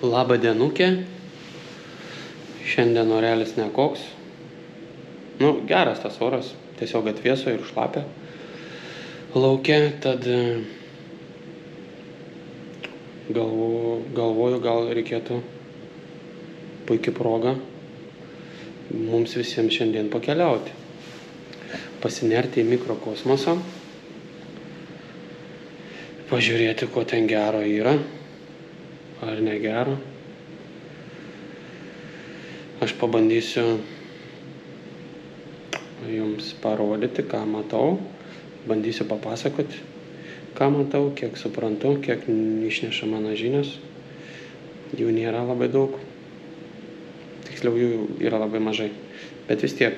Labą dienukę. Šiandien orelis nekoks. Geras tas oras. Tiesiog atvėso ir šlapia lauke. Tad galvoju, gal reikėtų puikia proga mums visiems šiandien pakeliauti. Pasinerti į mikrokosmosą. Pažiūrėti, ko ten gero yra. Ar negero. Aš pabandysiu jums parodyti, ką matau. Bandysiu papasakoti, ką matau, kiek suprantu, kiek išneša mano žinios. Jų nėra labai daug. Tiksliau, jų yra labai mažai. Bet vis tiek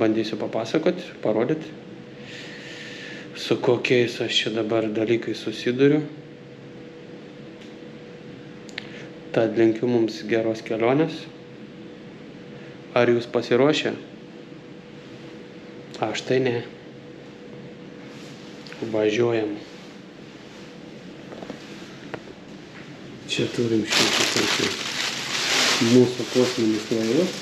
bandysiu papasakoti, parodyti, su kokiais aš čia dabar dalykais susiduriu. Tad linkiu mums geros kelionės. Ar jūs pasiruošę? Aš tai ne. Važiuojam. Čia turim šitą mūsų kosminis laivas.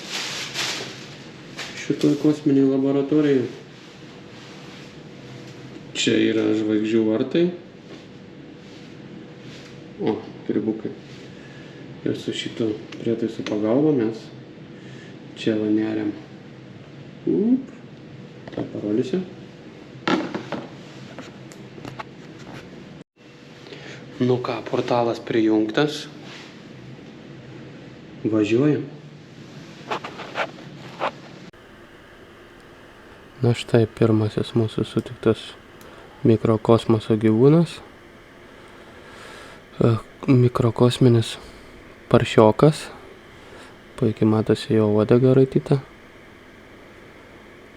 Šitoj kosminėj laboratorijai. Čia yra žvaigždžių vartai. O, kribukai. Ir su šito prietaiso pagalba mes čia va neriam. Tai parodysiu. Ką, portalas prijungtas. Važiuojam. Štai pirmasis mūsų sutiktas mikrokosmoso gyvūnas. Mikrokosminis paršiokas. Puikiai matosi jo uodega raityta.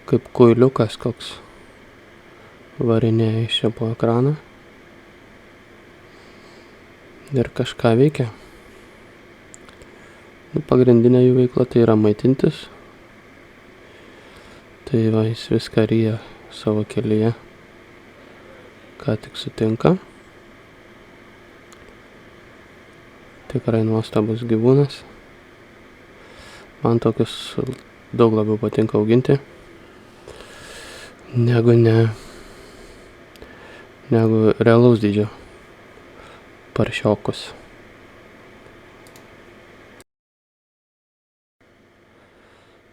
Kaip kuiliukas koks varinėja iš čia po ekraną. Ir kažką veikia. Pagrindinė jų veikla tai yra maitintis. Tai va, jis viską ryja savo kelyje, ką tik sutinka. Tikrai nuostabus gyvūnas. Man tokius daug labiau patinka auginti, negu realaus dydžio paršiokus.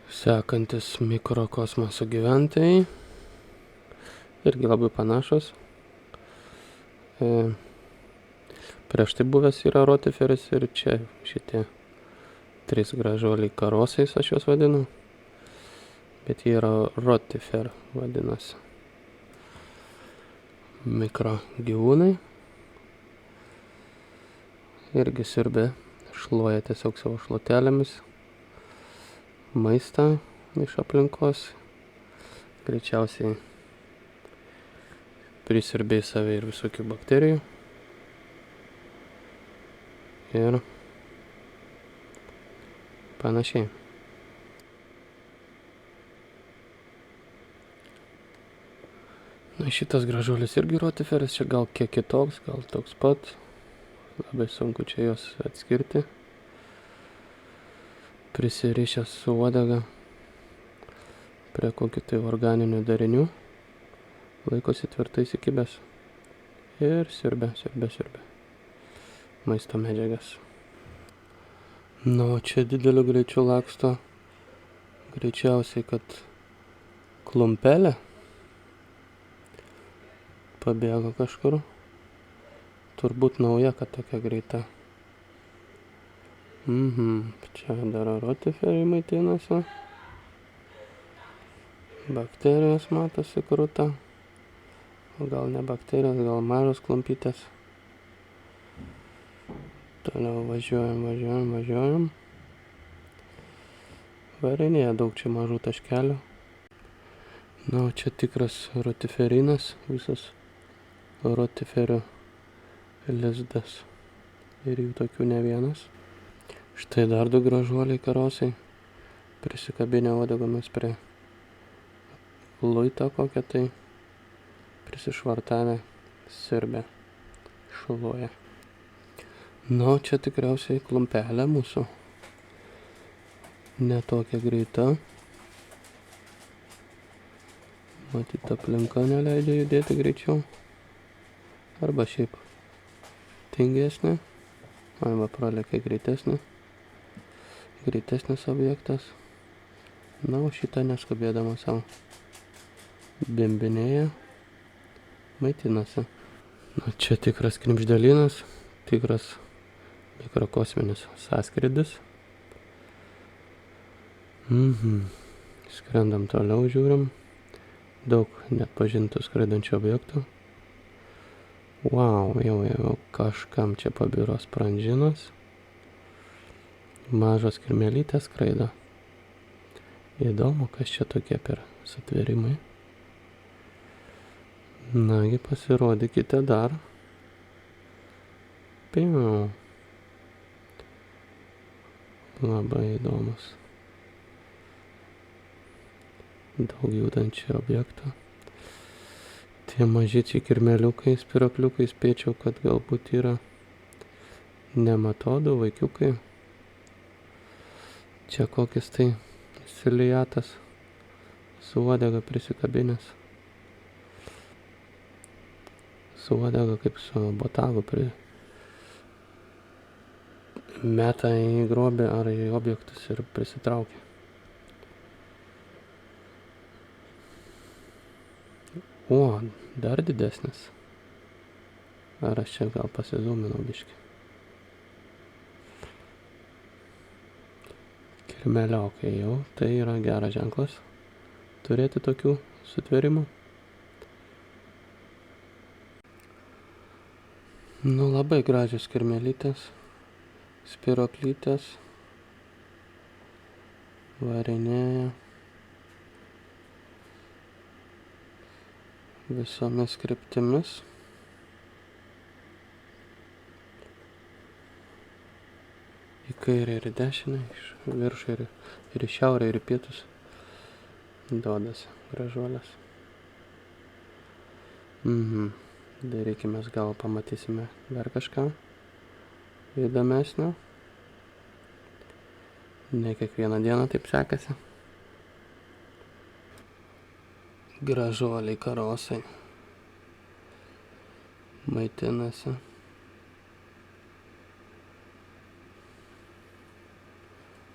Sekantis mikrokosmoso gyventojai irgi labai panašus. Prieš tai buvęs yra rotiferis ir čia šitie 3 gražuoliai karosais aš juos vadinu. Bet jie yra rotifer vadinasi. Mikro gyvūnai. Irgi siurbia, šluoja tiesiog savo šluotelėmis maistą iš aplinkos. Greičiausiai prisiurbė į save ir visokių bakterijų. Ir panašiai. Šitas gražuolis irgi rotiferis, čia gal kiek kitoks, gal toks pat. Labai sunku čia jos atskirti. Prisirišęs su uodega prie kokių tai organinių darinių. Laikosi tvirtai įsikibęs. Ir siurbia maisto medžiagas. O čia dideliu greičiu laksto. Greičiausiai, kad klumpelė pabėgo kažkur. Turbūt nauja, kad tokia greita. Čia dar rotiferiai maitinasi. Bakterijos matosi kruta. O gal ne bakterijos, gal mažos klumpytės. Toliau važiuojam. Varinėje daug čia mažų taškelių. Čia tikras rotiferinas, visas rotiferio lizdas. Ir jų tokių ne vienas. Štai dar 2 gražuoliai karosai. Prisikabinę uodegomis prie luito kokią tai. Prisišvartavę siurbia, šluoja. Nu, čia tikriausiai klumpelė mūsų. Ne tokia greita. Matyt, aplinka neleidžia judėti greičiau. Arba šiaip tingesnė. Arba pralekia greitesnis objektas. Na, o šitą neskubėdama savo bimbinėja, maitinasi. Na, čia tikras knibždelynas, tikras mikrokosminis sąskrydis. Skrendam toliau, žiūrim. Daug net pažintų skraidančių objektų. Wow, jau kažkam čia pabiro sprandžinas. Mažos kirmėlytės skraido. Įdomu, kas čia tokie per sutvėrimai. Nagi, pasirodykite dar. Piau. Labai įdomus. Daug judančių objektų. Tie mažyčiai kirmeliukai, spirakliukai, spėčiau, kad galbūt yra nematodų vaikiukai. Čia kokis tai ciliatas su uodega prisikabinęs. Su uodega kaip su botagu meta į grobį ar į objektus ir prisitraukia. O, dar didesnis. Ar aš čia gal pasizūminau biškį. Kirmeliokai jau, tai yra geras ženklas turėti tokių sutvėrimų. Nu, labai gražios kirmelytės, spiraklytės, varinėja. Visomis kryptimis. Į kairę ir į dešinę, iš viršų ir į šiaurę ir į pietus. Duodasi gražuolės. Darykimės, gal pamatysime dar kažką įdomesnio. Ne kiekvieną dieną taip sekasi. Gražuoliai karosai. Maitinasi.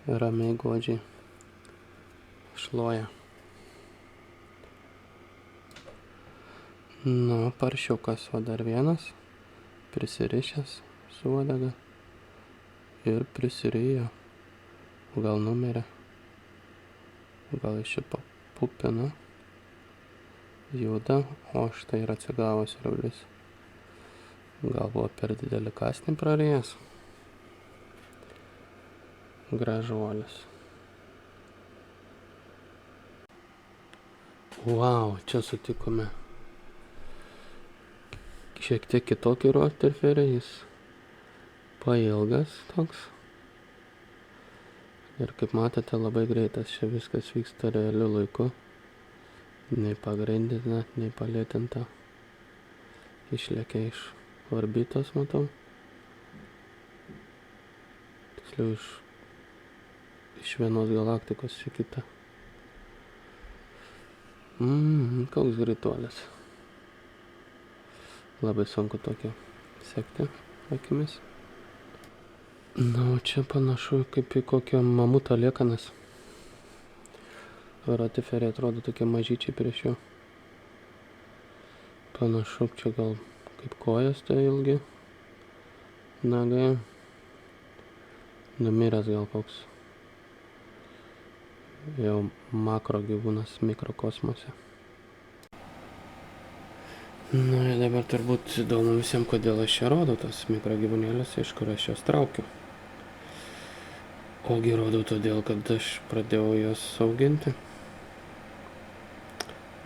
Ramiai godžiai šluoja. Nu, paršiukas, o dar vienas prisirišęs su uodega ir prisirijo. Gal numirė. Gal iš šio pupina. Juda, o štai ir atsigavus riaulis. Gal buvo per didelį kąsnį prarijęs. Gražuolis. Wow, čia sutikome šiek tiek kitokį roterferį, jis pailgas toks. Ir kaip matote, labai greitas, čia viskas vyksta realiu laiku. Nei pagrindinta, nei palėtinta. Išlėkė iš orbitos, matau. Tiksliau iš vienos galaktikos į kitą. Koks greituolis. Labai sunku tokio sekti akimis. Na, o čia panašu kaip į kokią mamuto liekanas. Rotiferiai atrodo tokie mažyčiai prieš jų. Panašu, čia gal kaip kojas tai ilgi. Nagai. Numiręs gal koks. Jau makro gyvūnas mikrokosmose. Na ir dabar turbūt įdomu visiems, kodėl aš čia rodau tas mikrogyvūnėlės, iš kur aš juos traukiu. Ogi rodau todėl, kad aš pradėjau juos auginti.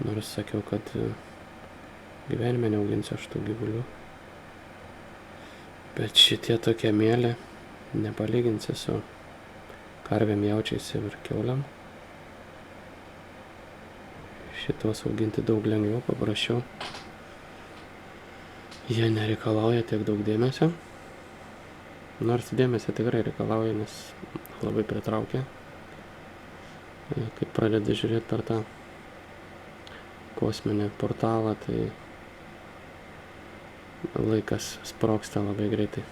Nors sakiau, kad gyvenime neauginsiu aš tų gyvulių. Bet šitie tokie mėlė nepalyginsi su karvėm, jaučiais ir kiauliam. Šitos auginti daug lengviau, paprasčiau. Jie nereikalauja tiek daug dėmesio. Nors dėmesio tikrai reikalauja, nes labai pritraukia. Kai pradedi žiūrėti per tą kosminį portalą, tai laikas sprogsta labai greitai.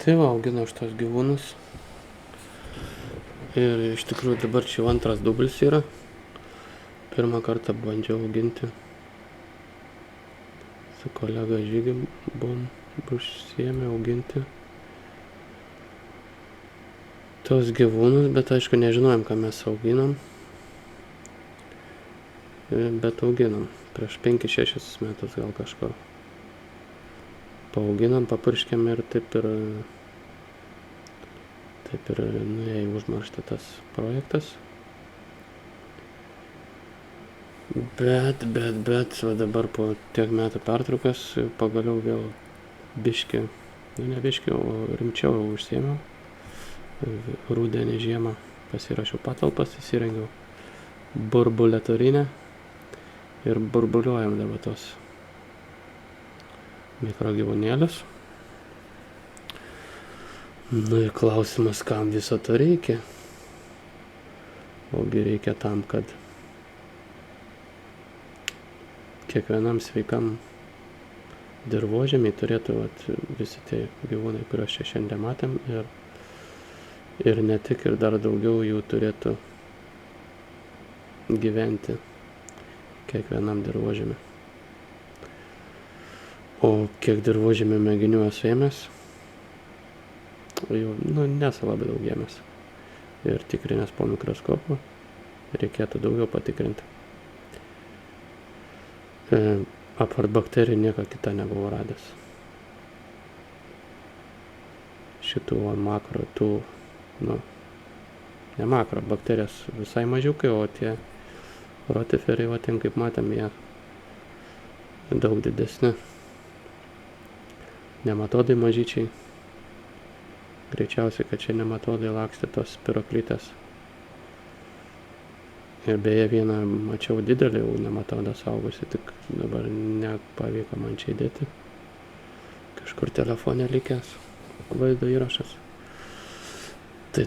Tai va, auginu aš tos gyvūnus. Ir iš tikrųjų dabar čia jau antras dublis yra. Pirmą kartą bandžiau auginti. Su kolega Žygi buvom užsiėmę auginti tos gyvūnus, bet aišku nežinojom, ką mes auginam. Bet auginam. Prieš 5-6 metus gal kažko. Paauginam, papurškėm ir taip ir nuėjo į užmarštą tas projektas. Bet, va dabar po tiek metų pertraukas pagaliau vėl biškį, ne biškį, o rimčiau užsiėmiau. Rudenį žiemą pasirašiau patalpas, įsirengiau burbuletorinę ir burbuliuojam dabar tos mikrogyvūnėlius. Nu ir klausimas, kam viso to reikia? Ogi reikia tam, kad kiekvienam sveikam dirvožemiai turėtų visi tie gyvūnai, kuriuos čia šiandien matėm, ir ne tik, ir dar daugiau jų turėtų gyventi kiekvienam dirvožemiui. O kiek dirvožemio mėginių esu ėmęs, jau nesu labai daug ėmęs. Ir tikrinęs po mikroskopu, reikėtų daugiau patikrinti. Apart bakterijų nieko kita nebuvau radęs. Šitų makro, ne makro, bakterijos visai mažiukai, o tie rotiferiai, ten kaip matėm, jie daug didesni. Nematodai mažyčiai. Greičiausiai, kad čia nematodai lakstė tos spiroklytės. Ir beje, vieną mačiau didelį nematodą saugusi, tik dabar nepavyko man čia įdėti. Kažkur telefone likęs vaizdo įrašas. Tai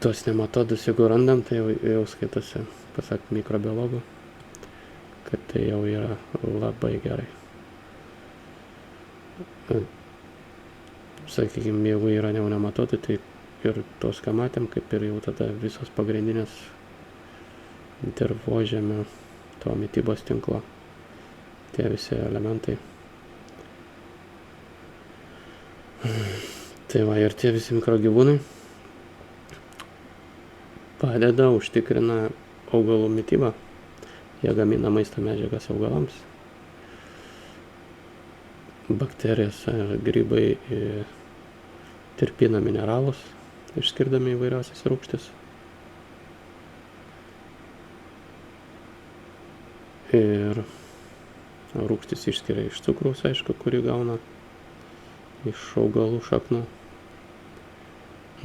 tos nematodus, jeigu randam, tai jau skaitosi, pasak mikrobiologų, kad tai jau yra labai gerai. Sakykime, jeigu yra jau nematoti, tai ir tos, ką matėm, kaip ir jau tada visos pagrindinės dirvožemio, to mitybos tinklo, tie visi elementai. Tai va, ir tie visi mikrogyvūnai padeda, užtikrina augalų mitybą. Jie gamina maisto medžiagas augalams. Bakterijos, grybai tirpina mineralus, išskirdami įvairiausias rūgštis. Ir rūgštis išskiria iš cukraus, aišku, kurį gauna iš augalų šaknų.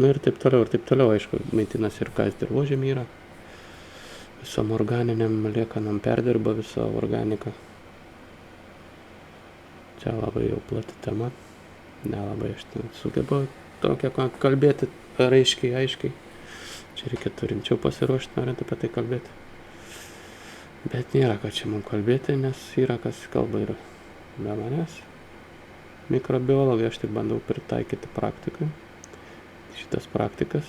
Ir taip toliau, aišku, maitinasi ir kas dirvožemy yra. Visom organiniam liekanam perdirba visą organiką. Čia labai jau plati tema, nelabai aš sugebu tokią kalbėti aiškiai. Čia reikėtų rimčiau pasiruošti, norint apie tai kalbėti. Bet nėra ką čia man kalbėti, nes yra kas kalba ir be manęs. Mikrobiologai, aš tik bandau pritaikyti praktikai, šitas praktikas.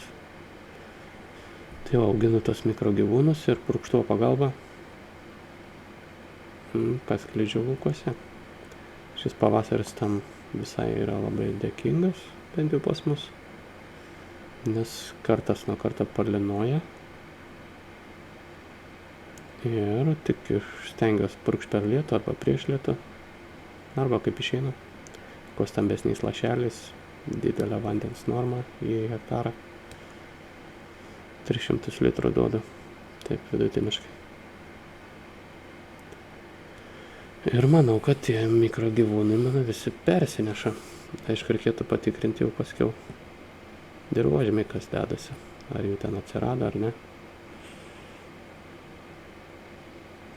Tai auginu tos mikrogyvūnus ir purkštuvo pagalba paskleidžiu laukuose. Šis pavasaris tam visai yra labai dėkingas, bent jau pas mus, nes kartas nuo karto palinoja. Ir tik stengiuosi purkšti per lietų arba prieš lietų, arba kaip išeina, kuo stambesniais lašeliais, didelė vandens norma į hektarą. 300 litrų duodu, taip vidutiniškai. Ir manau, kad tie mikrogyvūnai mano visi persineša. Aišku, reikėtų patikrinti jau paskiau dirvožemį, kas dedasi. Ar jų ten atsirado, ar ne.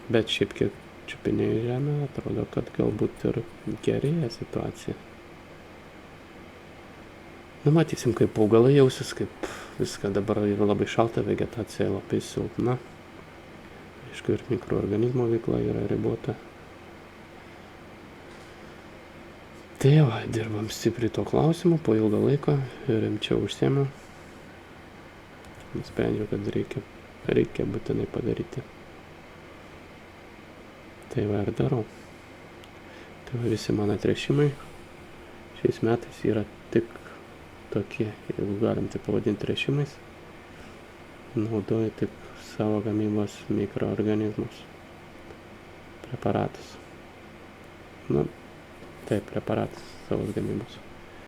Bet šiaip kiek čiupinėjau žemę, atrodo, kad galbūt ir gerėja situacija. Nu, matysim, kaip augalai jausis, kaip viską dabar yra labai šalta, vegetacija labai silpna. Aišku, ir mikroorganizmo veikla yra ribota. Tai va, dirbam stipriai to klausimu, po ilgą laiko rimčiau užsiėmiau. Nusprendžiau, kad reikia būtinai padaryti. Tai va ir darau. Tai va, visi mano tręšimai šiais metais yra tik tokie, jeigu galim tai pavadinti tręšimais. Naudoju tik savo gamybos mikroorganizmus. Preparatus. Nu, taip, preparatas savo gamybos.